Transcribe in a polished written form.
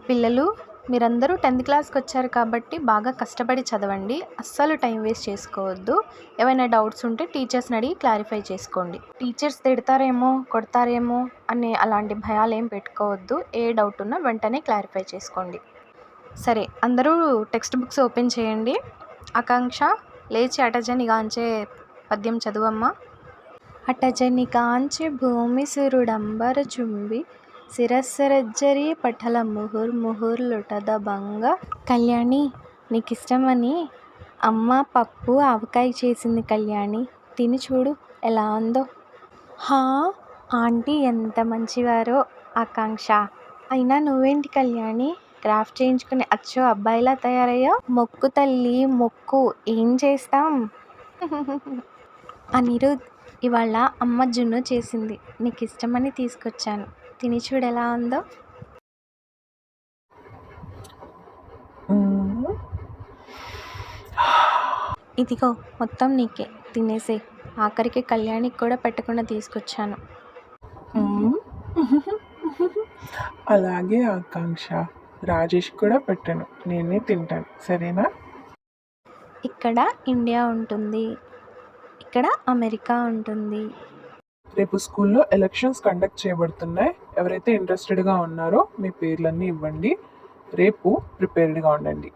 పిల్లలు మీరందరూ 10th క్లాస్కి వచ్చారు కాబట్టి బాగా కష్టపడి చదవండి. అస్సలు టైం వేస్ట్ చేసుకోవద్దు. ఏమైనా డౌట్స్ ఉంటే టీచర్స్ని అడిగి క్లారిఫై చేసుకోండి. టీచర్స్ తిడతారేమో కొడతారేమో అనే అలాంటి భయాలు ఏం పెట్టుకోవద్దు. ఏ డౌట్ ఉన్నా వెంటనే క్లారిఫై చేసుకోండి. సరే, అందరూ టెక్స్ట్ బుక్స్ ఓపెన్ చేయండి. ఆకాంక్ష, లేచి అటజని గాంచే పద్యం చదువమ్మా. అటజని కాంచె భూమి సురుడంబర చుంబి శిరస్సరజ్జరి పటల ముహుర్ముహుర్లుటదబంగ. కళ్యాణి, నీకు ఇష్టమని అమ్మ పప్పు ఆవకాయ చేసింది కళ్యాణి, తిని చూడు ఎలా ఉందో. హా, ఆంటీ ఎంత మంచివారో. ఆకాంక్ష, అయినా నువ్వేంటి కళ్యాణి క్రాఫ్ట్ చేయించుకుని అచ్చో అబ్బాయిలా తయారయ్యావు. మొక్కు తల్లి మొక్కు, ఏం చేస్తాం. అనిరుద్, ఇవాళ అమ్మ జున్ను చేసింది, నీకు ఇష్టమని తీసుకొచ్చాను, తిని చూడు ఎలా ఉందో. ఇదిగో మొత్తం నీకే, తినేసే. ఆఖరికి కళ్యాణికి కూడా పెట్టకుండా తీసుకొచ్చాను. అలాగే ఆకాంక్ష, రాజేష్ కూడా పెట్టను, నేనే తింటాను, సరేనా. ఇక్కడ ఇండియా ఉంటుంది, ఇక్కడ అమెరికా ఉంటుంది. రేపు స్కూల్లో ఎలక్షన్స్ కండక్ట్ చేయబడుతున్నాయి. ఎవరైతే ఇంట్రెస్టెడ్గా ఉన్నారో మీ పేర్లన్నీ ఇవ్వండి. రేపు ప్రిపేర్డ్గా ఉండండి.